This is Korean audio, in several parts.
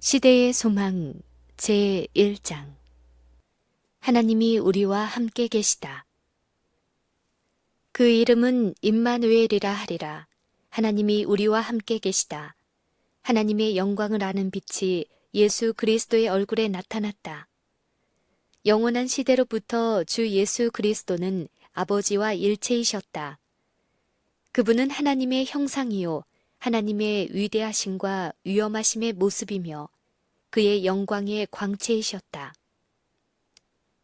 시대의 소망 제1장 하나님이 우리와 함께 계시다. 그 이름은 임마누엘이라 하리라. 하나님이 우리와 함께 계시다. 하나님의 영광을 아는 빛이 예수 그리스도의 얼굴에 나타났다. 영원한 시대로부터 주 예수 그리스도는 아버지와 일체이셨다. 그분은 하나님의 형상이요 하나님의 위대하심과 위엄하심의 모습이며 그의 영광의 광채이셨다.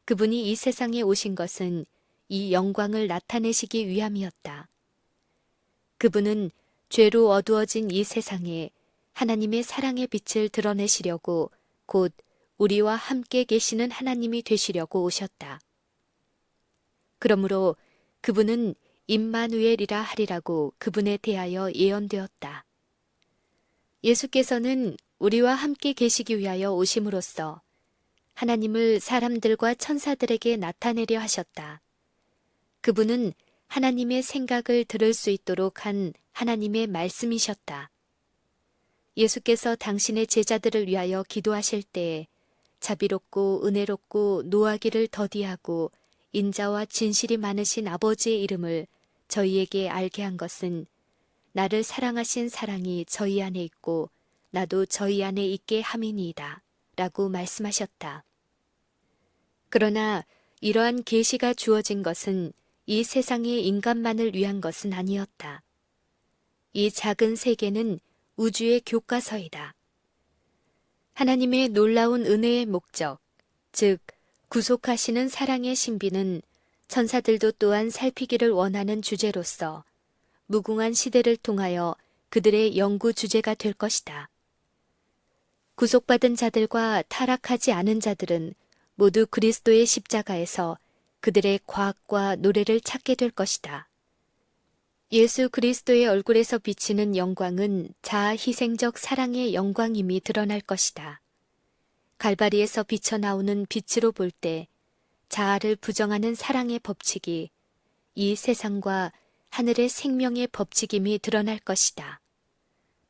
그분이 이 세상에 오신 것은 이 영광을 나타내시기 위함이었다. 그분은 죄로 어두워진 이 세상에 하나님의 사랑의 빛을 드러내시려고 곧 우리와 함께 계시는 하나님이 되시려고 오셨다. 그러므로 그분은 임마누엘이라 하리라고 그분에 대하여 예언되었다. 예수께서는 우리와 함께 계시기 위하여 오심으로써 하나님을 사람들과 천사들에게 나타내려 하셨다. 그분은 하나님의 생각을 들을 수 있도록 한 하나님의 말씀이셨다. 예수께서 당신의 제자들을 위하여 기도하실 때에 자비롭고 은혜롭고 노하기를 더디하고 인자와 진실이 많으신 아버지의 이름을 저희에게 알게 한 것은 나를 사랑하신 사랑이 저희 안에 있고 나도 저희 안에 있게 함이니이다 라고 말씀하셨다. 그러나 이러한 계시가 주어진 것은 이 세상의 인간만을 위한 것은 아니었다. 이 작은 세계는 우주의 교과서이다. 하나님의 놀라운 은혜의 목적, 즉 구속하시는 사랑의 신비는 천사들도 또한 살피기를 원하는 주제로서 무궁한 시대를 통하여 그들의 연구 주제가 될 것이다. 구속받은 자들과 타락하지 않은 자들은 모두 그리스도의 십자가에서 그들의 과학과 노래를 찾게 될 것이다. 예수 그리스도의 얼굴에서 비치는 영광은 자아 희생적 사랑의 영광임이 드러날 것이다. 갈바리에서 비쳐나오는 빛으로 볼 때 자아를 부정하는 사랑의 법칙이 이 세상과 하늘의 생명의 법칙임이 드러날 것이다.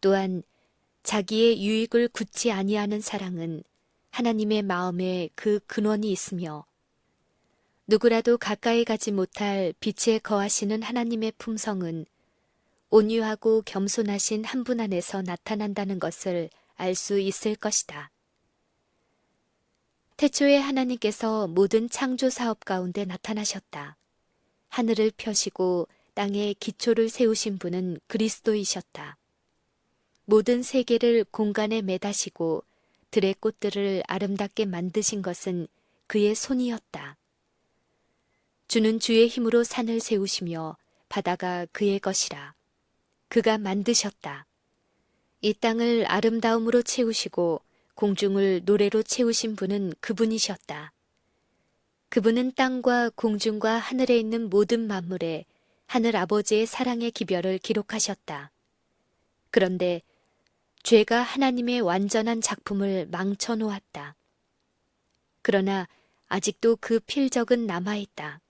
또한 자기의 유익을 굳지 아니하는 사랑은 하나님의 마음에 그 근원이 있으며 누구라도 가까이 가지 못할 빛에 거하시는 하나님의 품성은 온유하고 겸손하신 한 분 안에서 나타난다는 것을 알 수 있을 것이다. 태초에 하나님께서 모든 창조 사업 가운데 나타나셨다. 하늘을 펴시고 땅에 기초를 세우신 분은 그리스도이셨다. 모든 세계를 공간에 매다시고 들의 꽃들을 아름답게 만드신 것은 그의 손이었다. 주는 주의 힘으로 산을 세우시며 바다가 그의 것이라. 그가 만드셨다. 이 땅을 아름다움으로 채우시고 공중을 노래로 채우신 분은 그분이셨다. 그분은 땅과 공중과 하늘에 있는 모든 만물에 하늘 아버지의 사랑의 기별을 기록하셨다. 그런데 죄가 하나님의 완전한 작품을 망쳐놓았다. 그러나 아직도 그 필적은 남아있다.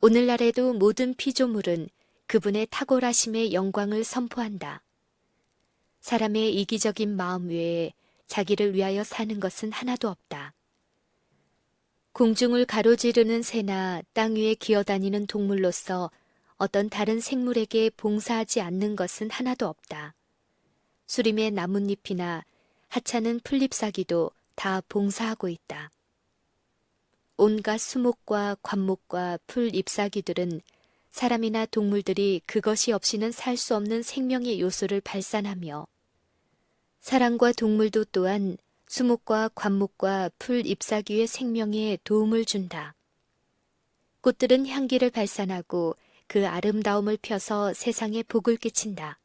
오늘날에도 모든 피조물은 그분의 탁월하심의 영광을 선포한다. 사람의 이기적인 마음 외에 자기를 위하여 사는 것은 하나도 없다. 공중을 가로지르는 새나 땅 위에 기어다니는 동물로서 어떤 다른 생물에게 봉사하지 않는 것은 하나도 없다. 수림의 나뭇잎이나 하찮은 풀잎사기도 다 봉사하고 있다. 온갖 수목과 관목과 풀잎사기들은 사람이나 동물들이 그것이 없이는 살 수 없는 생명의 요소를 발산하며 사람과 동물도 또한 수목과 관목과 풀잎사귀의 생명에 도움을 준다. 꽃들은 향기를 발산하고 그 아름다움을 펴서 세상에 복을 끼친다.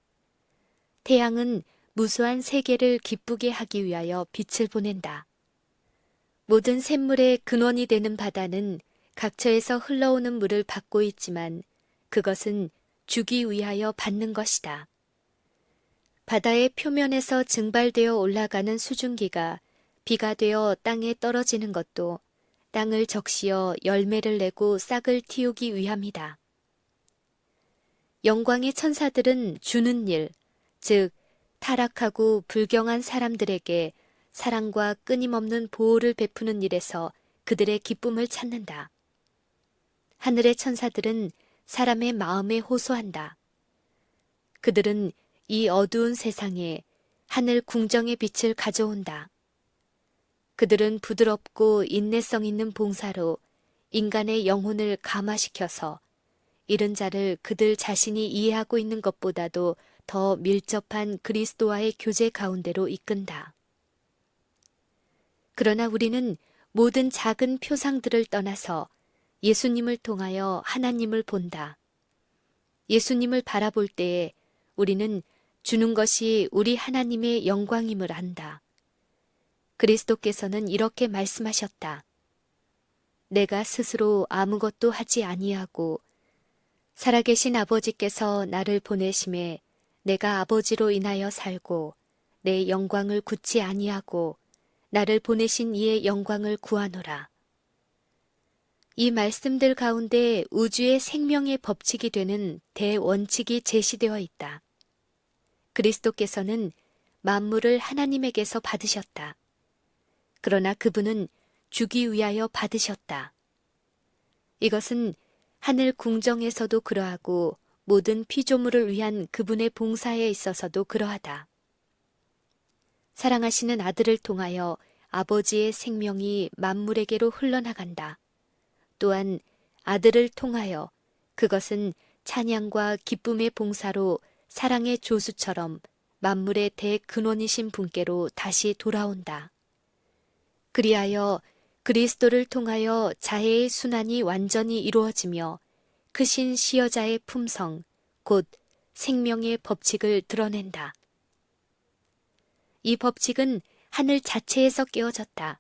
태양은 무수한 세계를 기쁘게 하기 위하여 빛을 보낸다. 모든 샘물의 근원이 되는 바다는 각처에서 흘러오는 물을 받고 있지만 그것은 주기 위하여 받는 것이다. 바다의 표면에서 증발되어 올라가는 수증기가 비가 되어 땅에 떨어지는 것도 땅을 적시어 열매를 내고 싹을 틔우기 위함이다. 영광의 천사들은 주는 일, 즉 타락하고 불경한 사람들에게 사랑과 끊임없는 보호를 베푸는 일에서 그들의 기쁨을 찾는다. 하늘의 천사들은 사람의 마음에 호소한다. 그들은 이 어두운 세상에 하늘 궁정의 빛을 가져온다. 그들은 부드럽고 인내성 있는 봉사로 인간의 영혼을 감화시켜서 이른 자를 그들 자신이 이해하고 있는 것보다도 더 밀접한 그리스도와의 교제 가운데로 이끈다. 그러나 우리는 모든 작은 표상들을 떠나서 예수님을 통하여 하나님을 본다. 예수님을 바라볼 때에 우리는 주는 것이 우리 하나님의 영광임을 안다. 그리스도께서는 이렇게 말씀하셨다. 내가 스스로 아무것도 하지 아니하고 살아계신 아버지께서 나를 보내심에 내가 아버지로 인하여 살고 내 영광을 굳지 아니하고 나를 보내신 이의 영광을 구하노라. 이 말씀들 가운데 우주의 생명의 법칙이 되는 대원칙이 제시되어 있다. 그리스도께서는 만물을 하나님에게서 받으셨다. 그러나 그분은 주기 위하여 받으셨다. 이것은 하늘 궁정에서도 그러하고 모든 피조물을 위한 그분의 봉사에 있어서도 그러하다. 사랑하시는 아들을 통하여 아버지의 생명이 만물에게로 흘러나간다. 또한 아들을 통하여 그것은 찬양과 기쁨의 봉사로 사랑의 조수처럼 만물의 대근원이신 분께로 다시 돌아온다. 그리하여 그리스도를 통하여 자해의 순환이 완전히 이루어지며 크신 시여자의 품성, 곧 생명의 법칙을 드러낸다. 이 법칙은 하늘 자체에서 깨어졌다.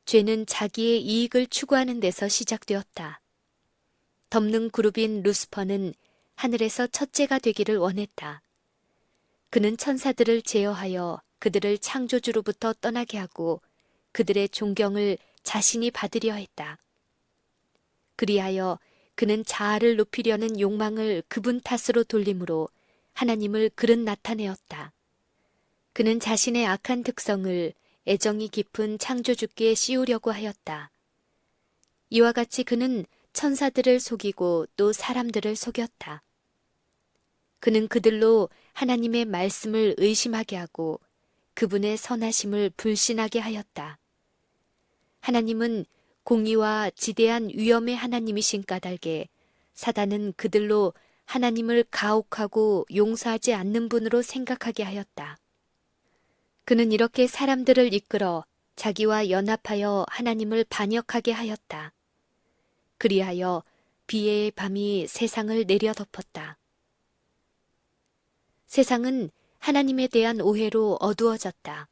죄는 자기의 이익을 추구하는 데서 시작되었다. 덮는 그룹인 루스퍼는 하늘에서 첫째가 되기를 원했다. 그는 천사들을 제어하여 그들을 창조주로부터 떠나게 하고 그들의 존경을 자신이 받으려 했다. 그리하여 그는 자아를 높이려는 욕망을 그분 탓으로 돌림으로 하나님을 그릇 나타내었다. 그는 자신의 악한 특성을 애정이 깊은 창조주께 씌우려고 하였다. 이와 같이 그는 천사들을 속이고 또 사람들을 속였다. 그는 그들로 하나님의 말씀을 의심하게 하고 그분의 선하심을 불신하게 하였다. 하나님은 공의와 지대한 위엄의 하나님이신 까닭에 사단은 그들로 하나님을 가혹하고 용서하지 않는 분으로 생각하게 하였다. 그는 이렇게 사람들을 이끌어 자기와 연합하여 하나님을 반역하게 하였다. 그리하여 비애의 밤이 세상을 내려덮었다. 세상은 하나님에 대한 오해로 어두워졌다.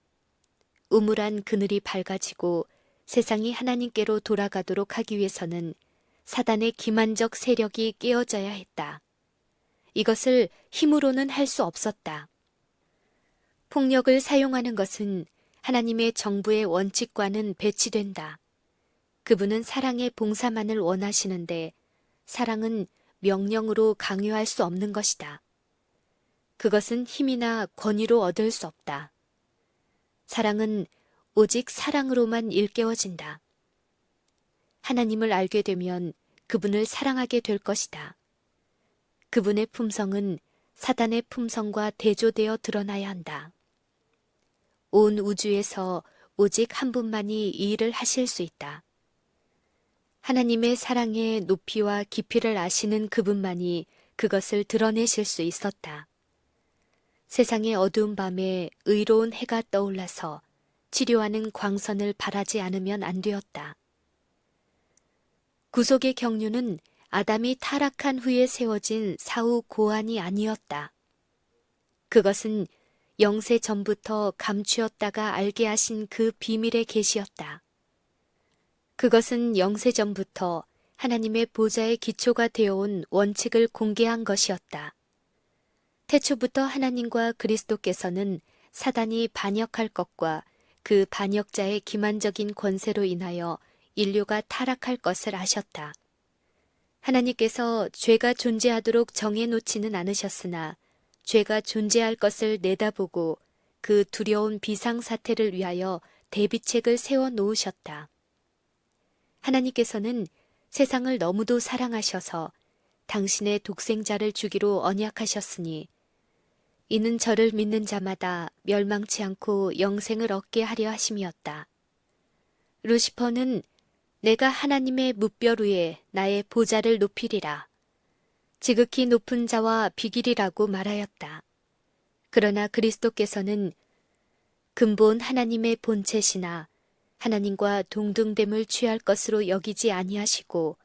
우물한 그늘이 밝아지고 세상이 하나님께로 돌아가도록 하기 위해서는 사단의 기만적 세력이 깨어져야 했다. 이것을 힘으로는 할 수 없었다. 폭력을 사용하는 것은 하나님의 정부의 원칙과는 배치된다. 그분은 사랑의 봉사만을 원하시는데 사랑은 명령으로 강요할 수 없는 것이다. 그것은 힘이나 권위로 얻을 수 없다. 사랑은 오직 사랑으로만 일깨워진다. 하나님을 알게 되면 그분을 사랑하게 될 것이다. 그분의 품성은 사단의 품성과 대조되어 드러나야 한다. 온 우주에서 오직 한 분만이 이 일을 하실 수 있다. 하나님의 사랑의 높이와 깊이를 아시는 그분만이 그것을 드러내실 수 있었다. 세상의 어두운 밤에 의로운 해가 떠올라서 치료하는 광선을 발하지 않으면 안 되었다. 구속의 경륜은 아담이 타락한 후에 세워진 사후 고안이 아니었다. 그것은 영세 전부터 감추었다가 알게 하신 그 비밀의 계시였다. 그것은 영세 전부터 하나님의 보좌의 기초가 되어온 원칙을 공개한 것이었다. 태초부터 하나님과 그리스도께서는 사단이 반역할 것과 그 반역자의 기만적인 권세로 인하여 인류가 타락할 것을 아셨다. 하나님께서 죄가 존재하도록 정해놓지는 않으셨으나 죄가 존재할 것을 내다보고 그 두려운 비상사태를 위하여 대비책을 세워 놓으셨다. 하나님께서는 세상을 너무도 사랑하셔서 당신의 독생자를 주기로 언약하셨으니 이는 저를 믿는 자마다 멸망치 않고 영생을 얻게 하려 하심이었다. 루시퍼는 내가 하나님의 뭇별 위에 나의 보좌를 높이리라. 지극히 높은 자와 비길이라고 말하였다. 그러나 그리스도께서는 근본 하나님의 본체시나 하나님과 동등됨을 취할 것으로 여기지 아니하시고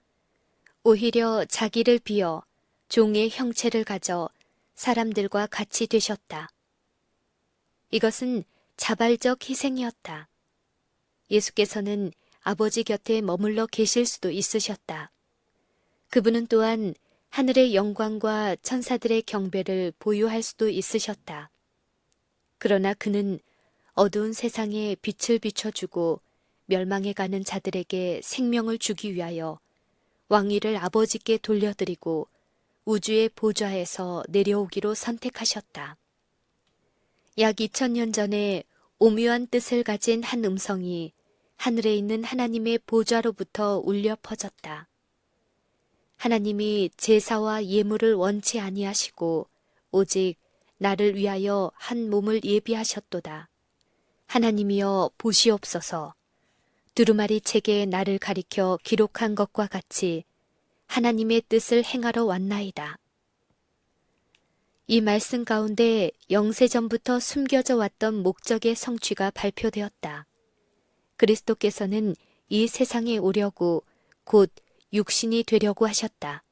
오히려 자기를 비어 종의 형체를 가져 사람들과 같이 되셨다. 이것은 자발적 희생이었다. 예수께서는 아버지 곁에 머물러 계실 수도 있으셨다. 그분은 또한 하늘의 영광과 천사들의 경배를 보유할 수도 있으셨다. 그러나 그는 어두운 세상에 빛을 비춰주고 멸망해 가는 자들에게 생명을 주기 위하여 왕위를 아버지께 돌려드리고 우주의 보좌에서 내려오기로 선택하셨다. 약 2000년 전에 오묘한 뜻을 가진 한 음성이 하늘에 있는 하나님의 보좌로부터 울려 퍼졌다. 하나님이 제사와 예물을 원치 아니하시고 오직 나를 위하여 한 몸을 예비하셨도다. 하나님이여 보시옵소서. 두루마리 책에 나를 가리켜 기록한 것과 같이 하나님의 뜻을 행하러 왔나이다. 이 말씀 가운데 영세전부터 숨겨져 왔던 목적의 성취가 발표되었다. 그리스도께서는 이 세상에 오려고 곧 육신이 되려고 하셨다.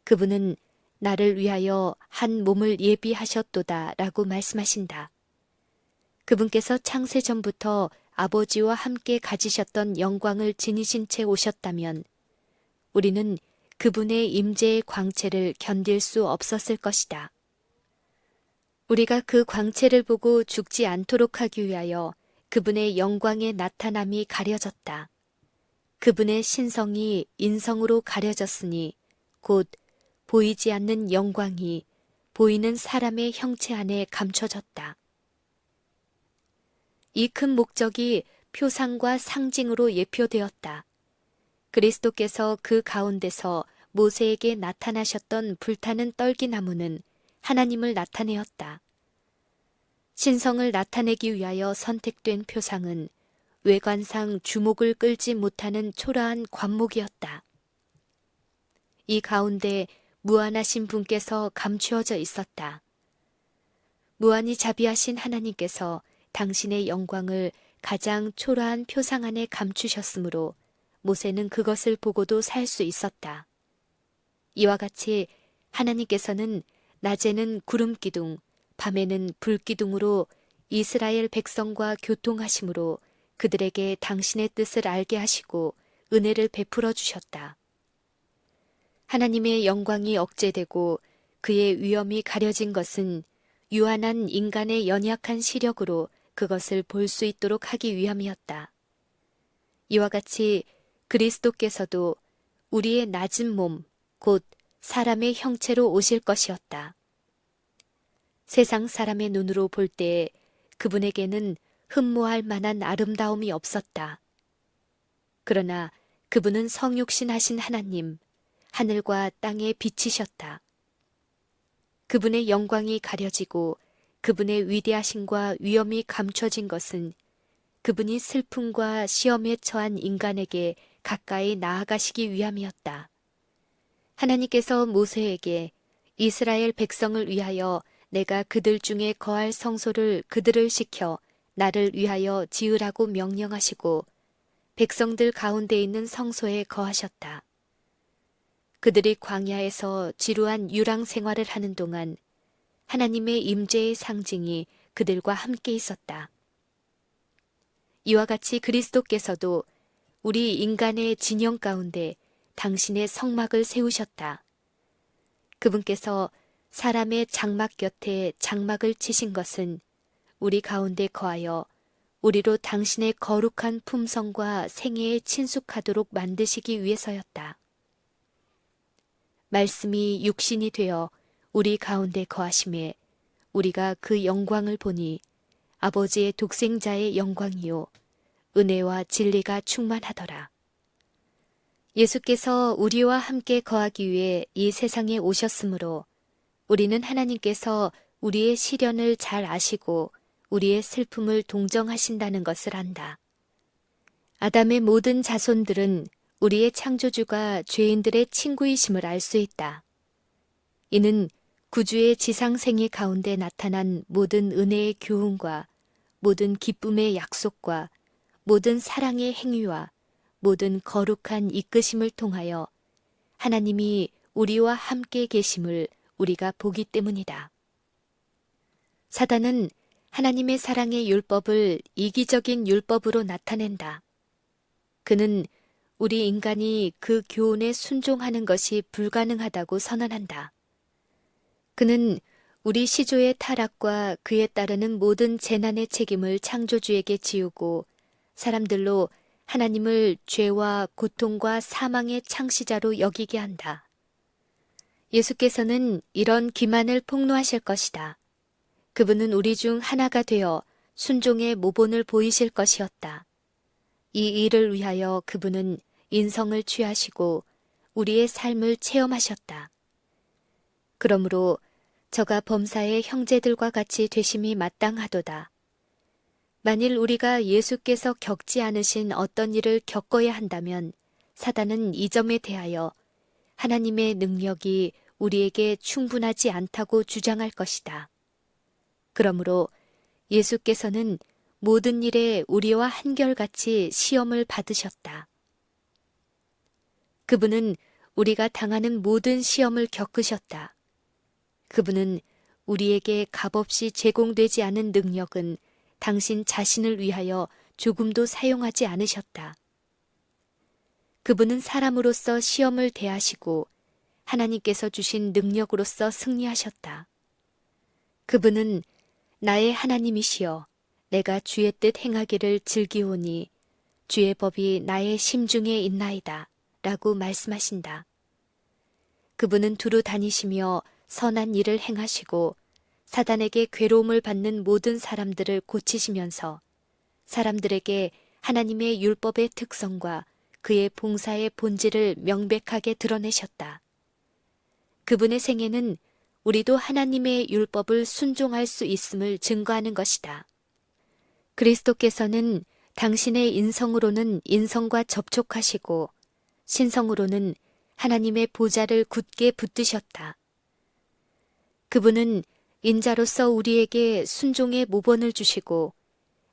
그분은 나를 위하여 한 몸을 예비하셨도다 라고 말씀하신다. 그분께서 창세전부터 아버지와 함께 가지셨던 영광을 지니신 채 오셨다면 우리는 그분의 임재의 광채를 견딜 수 없었을 것이다. 우리가 그 광채를 보고 죽지 않도록 하기 위하여 그분의 영광의 나타남이 가려졌다. 그분의 신성이 인성으로 가려졌으니 곧 보이지 않는 영광이 보이는 사람의 형체 안에 감춰졌다. 이 큰 목적이 표상과 상징으로 예표되었다. 그리스도께서 그 가운데서 모세에게 나타나셨던 불타는 떨기나무는 하나님을 나타내었다. 신성을 나타내기 위하여 선택된 표상은 외관상 주목을 끌지 못하는 초라한 관목이었다. 이 가운데 무한하신 분께서 감추어져 있었다. 무한히 자비하신 하나님께서 당신의 영광을 가장 초라한 표상 안에 감추셨으므로 모세는 그것을 보고도 살 수 있었다. 이와 같이 하나님께서는 낮에는 구름기둥, 밤에는 불기둥으로 이스라엘 백성과 교통하심으로 그들에게 당신의 뜻을 알게 하시고 은혜를 베풀어 주셨다. 하나님의 영광이 억제되고 그의 위엄이 가려진 것은 유한한 인간의 연약한 시력으로 그것을 볼 수 있도록 하기 위함이었다. 이와 같이 그리스도께서도 우리의 낮은 몸, 곧 사람의 형체로 오실 것이었다. 세상 사람의 눈으로 볼 때에 그분에게는 흠모할 만한 아름다움이 없었다. 그러나 그분은 성육신하신 하나님, 하늘과 땅에 비치셨다. 그분의 영광이 가려지고 그분의 위대하심과 위엄이 감춰진 것은 그분이 슬픔과 시험에 처한 인간에게 가까이 나아가시기 위함이었다. 하나님께서 모세에게 이스라엘 백성을 위하여 내가 그들 중에 거할 성소를 그들을 시켜 나를 위하여 지으라고 명령하시고 백성들 가운데 있는 성소에 거하셨다. 그들이 광야에서 지루한 유랑 생활을 하는 동안 하나님의 임재의 상징이 그들과 함께 있었다. 이와 같이 그리스도께서도 우리 인간의 진영 가운데 당신의 성막을 세우셨다. 그분께서 사람의 장막 곁에 장막을 치신 것은 우리 가운데 거하여 우리로 당신의 거룩한 품성과 생애에 친숙하도록 만드시기 위해서였다. 말씀이 육신이 되어 우리 가운데 거하심에 우리가 그 영광을 보니 아버지의 독생자의 영광이요 은혜와 진리가 충만하더라. 예수께서 우리와 함께 거하기 위해 이 세상에 오셨으므로 우리는 하나님께서 우리의 시련을 잘 아시고 우리의 슬픔을 동정하신다는 것을 안다. 아담의 모든 자손들은 우리의 창조주가 죄인들의 친구이심을 알 수 있다. 이는 구주의 지상생애 가운데 나타난 모든 은혜의 교훈과 모든 기쁨의 약속과 모든 사랑의 행위와 모든 거룩한 이끄심을 통하여 하나님이 우리와 함께 계심을 우리가 보기 때문이다. 사단은 하나님의 사랑의 율법을 이기적인 율법으로 나타낸다. 그는 우리 인간이 그 교훈에 순종하는 것이 불가능하다고 선언한다. 그는 우리 시조의 타락과 그에 따르는 모든 재난의 책임을 창조주에게 지우고 사람들로 하나님을 죄와 고통과 사망의 창시자로 여기게 한다. 예수께서는 이런 기만을 폭로하실 것이다. 그분은 우리 중 하나가 되어 순종의 모본을 보이실 것이었다. 이 일을 위하여 그분은 인성을 취하시고 우리의 삶을 체험하셨다. 그러므로 저가 범사의 형제들과 같이 되심이 마땅하도다. 만일 우리가 예수께서 겪지 않으신 어떤 일을 겪어야 한다면 사단은 이 점에 대하여 하나님의 능력이 우리에게 충분하지 않다고 주장할 것이다. 그러므로 예수께서는 모든 일에 우리와 한결같이 시험을 받으셨다. 그분은 우리가 당하는 모든 시험을 겪으셨다. 그분은 우리에게 값없이 제공되지 않은 능력은 당신 자신을 위하여 조금도 사용하지 않으셨다. 그분은 사람으로서 시험을 대하시고 하나님께서 주신 능력으로서 승리하셨다. 그분은 나의 하나님이시여 내가 주의 뜻 행하기를 즐기오니 주의 법이 나의 심중에 있나이다 라고 말씀하신다. 그분은 두루 다니시며 선한 일을 행하시고 사단에게 괴로움을 받는 모든 사람들을 고치시면서 사람들에게 하나님의 율법의 특성과 그의 봉사의 본질을 명백하게 드러내셨다. 그분의 생애는 우리도 하나님의 율법을 순종할 수 있음을 증거하는 것이다. 그리스도께서는 당신의 인성으로는 인성과 접촉하시고 신성으로는 하나님의 보좌를 굳게 붙드셨다. 그분은 인자로서 우리에게 순종의 모본을 주시고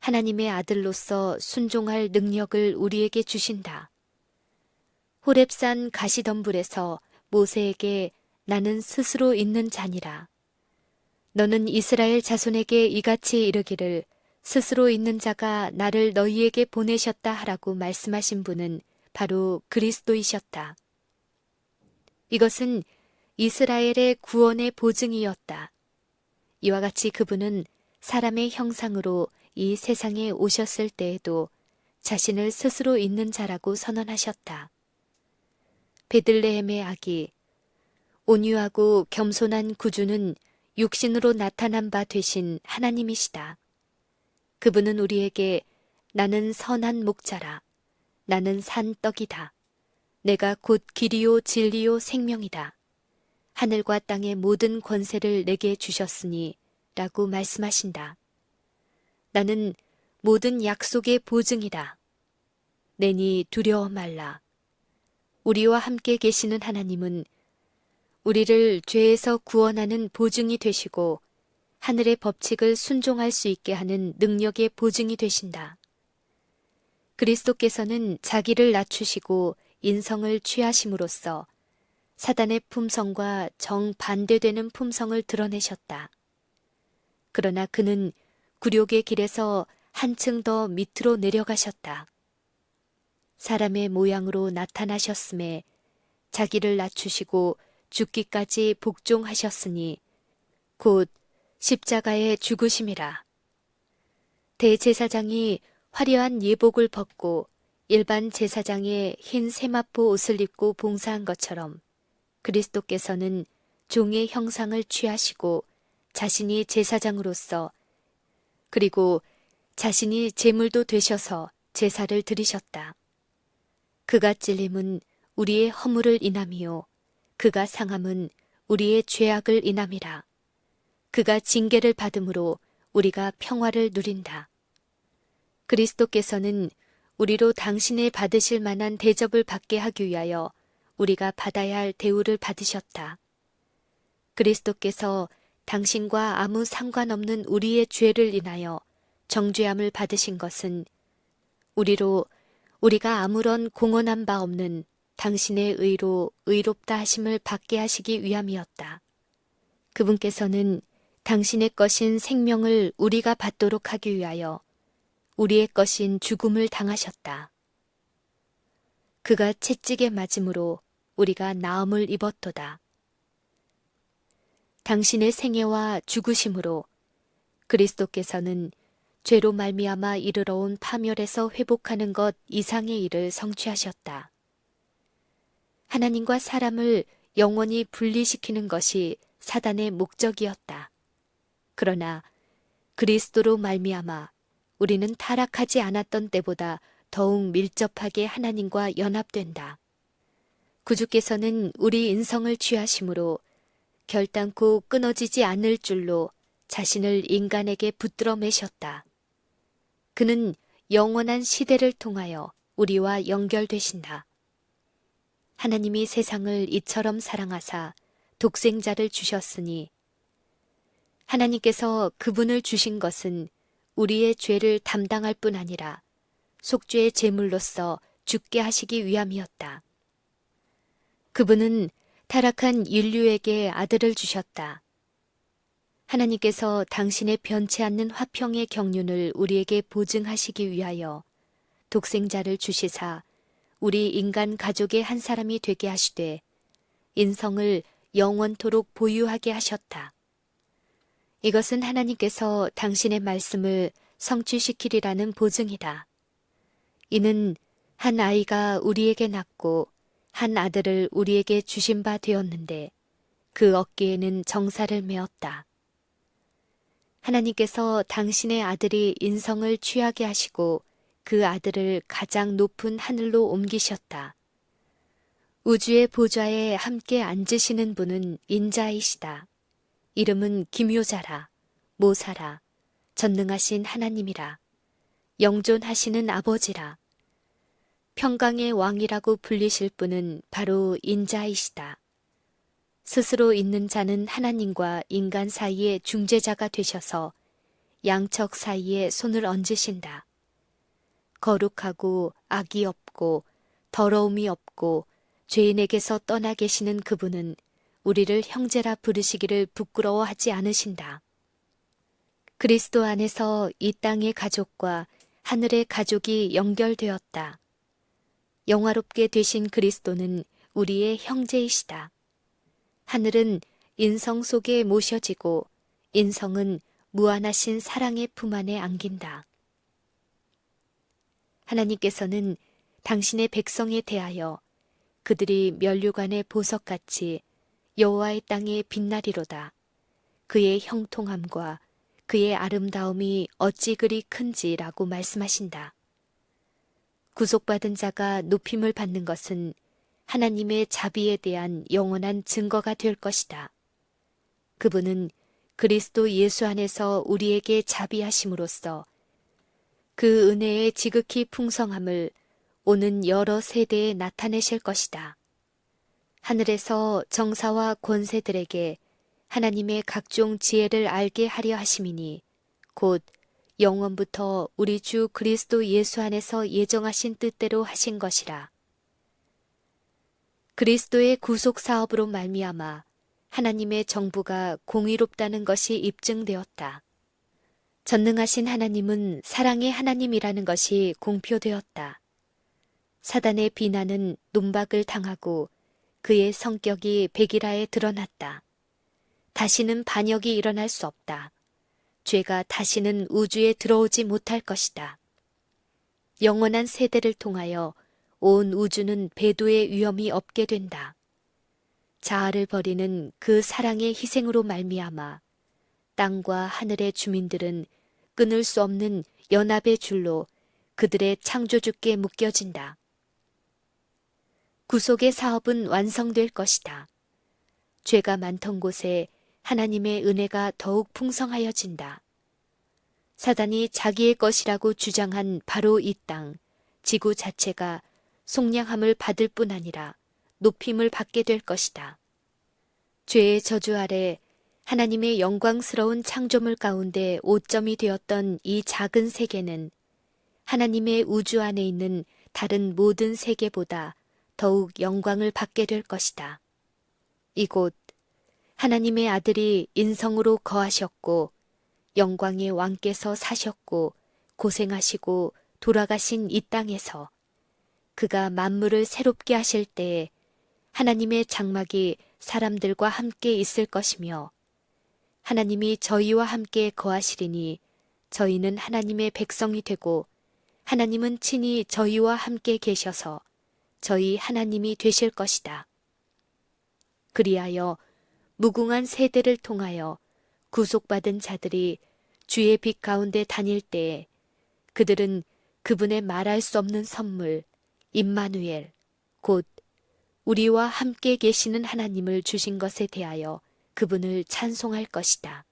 하나님의 아들로서 순종할 능력을 우리에게 주신다. 호렙산 가시덤불에서 모세에게 나는 스스로 있는 자니라. 너는 이스라엘 자손에게 이같이 이르기를 스스로 있는 자가 나를 너희에게 보내셨다 하라고 말씀하신 분은 바로 그리스도이셨다. 이것은 이스라엘의 구원의 보증이었다. 이와 같이 그분은 사람의 형상으로 이 세상에 오셨을 때에도 자신을 스스로 있는 자라고 선언하셨다. 베들레헴의 아기, 온유하고 겸손한 구주는 육신으로 나타난 바 되신 하나님이시다. 그분은 우리에게 나는 선한 목자라, 나는 산 떡이다. 내가 곧 길이요 진리요 생명이다. 하늘과 땅의 모든 권세를 내게 주셨으니 라고 말씀하신다. 나는 모든 약속의 보증이다. 내니 두려워 말라. 우리와 함께 계시는 하나님은 우리를 죄에서 구원하는 보증이 되시고 하늘의 법칙을 순종할 수 있게 하는 능력의 보증이 되신다. 그리스도께서는 자기를 낮추시고 인성을 취하심으로써 사단의 품성과 정반대되는 품성을 드러내셨다. 그러나 그는 굴욕의 길에서 한층 더 밑으로 내려가셨다. 사람의 모양으로 나타나셨음에 자기를 낮추시고 죽기까지 복종하셨으니 곧 십자가의 죽으심이라. 대제사장이 화려한 예복을 벗고 일반 제사장의 흰 세마포 옷을 입고 봉사한 것처럼 그리스도께서는 종의 형상을 취하시고 자신이 제사장으로서 그리고 자신이 제물도 되셔서 제사를 드리셨다. 그가 찔림은 우리의 허물을 인함이요 그가 상함은 우리의 죄악을 인함이라. 그가 징계를 받음으로 우리가 평화를 누린다. 그리스도께서는 우리로 당신의 받으실 만한 대접을 받게 하기 위하여 우리가 받아야 할 대우를 받으셨다. 그리스도께서 당신과 아무 상관없는 우리의 죄를 인하여 정죄함을 받으신 것은 우리가 아무런 공헌한 바 없는 당신의 의로 의롭다 하심을 받게 하시기 위함이었다. 그분께서는 당신의 것인 생명을 우리가 받도록 하기 위하여 우리의 것인 죽음을 당하셨다. 그가 채찍에 맞음으로 우리가 나음을 입었도다. 당신의 생애와 죽으심으로 그리스도께서는 죄로 말미암아 이르러 온 파멸에서 회복하는 것 이상의 일을 성취하셨다. 하나님과 사람을 영원히 분리시키는 것이 사단의 목적이었다. 그러나 그리스도로 말미암아 우리는 타락하지 않았던 때보다 더욱 밀접하게 하나님과 연합된다. 구주께서는 우리 인성을 취하심으로 결단코 끊어지지 않을 줄로 자신을 인간에게 붙들어 매셨다. 그는 영원한 시대를 통하여 우리와 연결되신다. 하나님이 세상을 이처럼 사랑하사 독생자를 주셨으니 하나님께서 그분을 주신 것은 우리의 죄를 담당할 뿐 아니라 속죄의 제물로서 죽게 하시기 위함이었다. 그분은 타락한 인류에게 아들을 주셨다. 하나님께서 당신의 변치 않는 화평의 경륜을 우리에게 보증하시기 위하여 독생자를 주시사 우리 인간 가족의 한 사람이 되게 하시되 인성을 영원토록 보유하게 하셨다. 이것은 하나님께서 당신의 말씀을 성취시키리라는 보증이다. 이는 한 아이가 우리에게 낳고 한 아들을 우리에게 주신 바 되었는데 그 어깨에는 정사를 메었다. 하나님께서 당신의 아들이 인성을 취하게 하시고 그 아들을 가장 높은 하늘로 옮기셨다. 우주의 보좌에 함께 앉으시는 분은 인자이시다. 이름은 기묘자라, 모사라, 전능하신 하나님이라, 영존하시는 아버지라. 평강의 왕이라고 불리실 분은 바로 인자이시다. 스스로 있는 자는 하나님과 인간 사이의 중재자가 되셔서 양척 사이에 손을 얹으신다. 거룩하고 악이 없고 더러움이 없고 죄인에게서 떠나 계시는 그분은 우리를 형제라 부르시기를 부끄러워하지 않으신다. 그리스도 안에서 이 땅의 가족과 하늘의 가족이 연결되었다. 영화롭게 되신 그리스도는 우리의 형제이시다. 하늘은 인성 속에 모셔지고 인성은 무한하신 사랑의 품 안에 안긴다. 하나님께서는 당신의 백성에 대하여 그들이 면류관의 보석같이 여호와의 땅에 빛나리로다. 그의 형통함과 그의 아름다움이 어찌 그리 큰지라고 말씀하신다. 구속받은 자가 높임을 받는 것은 하나님의 자비에 대한 영원한 증거가 될 것이다. 그분은 그리스도 예수 안에서 우리에게 자비하심으로써 그 은혜의 지극히 풍성함을 오는 여러 세대에 나타내실 것이다. 하늘에서 정사와 권세들에게 하나님의 각종 지혜를 알게 하려 하심이니 곧 영원부터 우리 주 그리스도 예수 안에서 예정하신 뜻대로 하신 것이라. 그리스도의 구속 사업으로 말미암아 하나님의 정부가 공의롭다는 것이 입증되었다. 전능하신 하나님은 사랑의 하나님이라는 것이 공표되었다. 사단의 비난은 논박을 당하고 그의 성격이 백일하에 드러났다. 다시는 반역이 일어날 수 없다. 죄가 다시는 우주에 들어오지 못할 것이다. 영원한 세대를 통하여 온 우주는 배도의 위험이 없게 된다. 자아를 버리는 그 사랑의 희생으로 말미암아 땅과 하늘의 주민들은 끊을 수 없는 연합의 줄로 그들의 창조주께 묶여진다. 구속의 사업은 완성될 것이다. 죄가 많던 곳에 하나님의 은혜가 더욱 풍성하여진다. 사단이 자기의 것이라고 주장한 바로 이 땅, 지구 자체가 속량함을 받을 뿐 아니라 높임을 받게 될 것이다. 죄의 저주 아래 하나님의 영광스러운 창조물 가운데 오점이 되었던 이 작은 세계는 하나님의 우주 안에 있는 다른 모든 세계보다 더욱 영광을 받게 될 것이다. 이곳 하나님의 아들이 인성으로 거하셨고 영광의 왕께서 사셨고 고생하시고 돌아가신 이 땅에서 그가 만물을 새롭게 하실 때에 하나님의 장막이 사람들과 함께 있을 것이며 하나님이 저희와 함께 거하시리니 저희는 하나님의 백성이 되고 하나님은 친히 저희와 함께 계셔서 저희 하나님이 되실 것이다. 그리하여 무궁한 세대를 통하여 구속받은 자들이 주의 빛 가운데 다닐 때에 그들은 그분의 말할 수 없는 선물 임마누엘 곧 우리와 함께 계시는 하나님을 주신 것에 대하여 그분을 찬송할 것이다.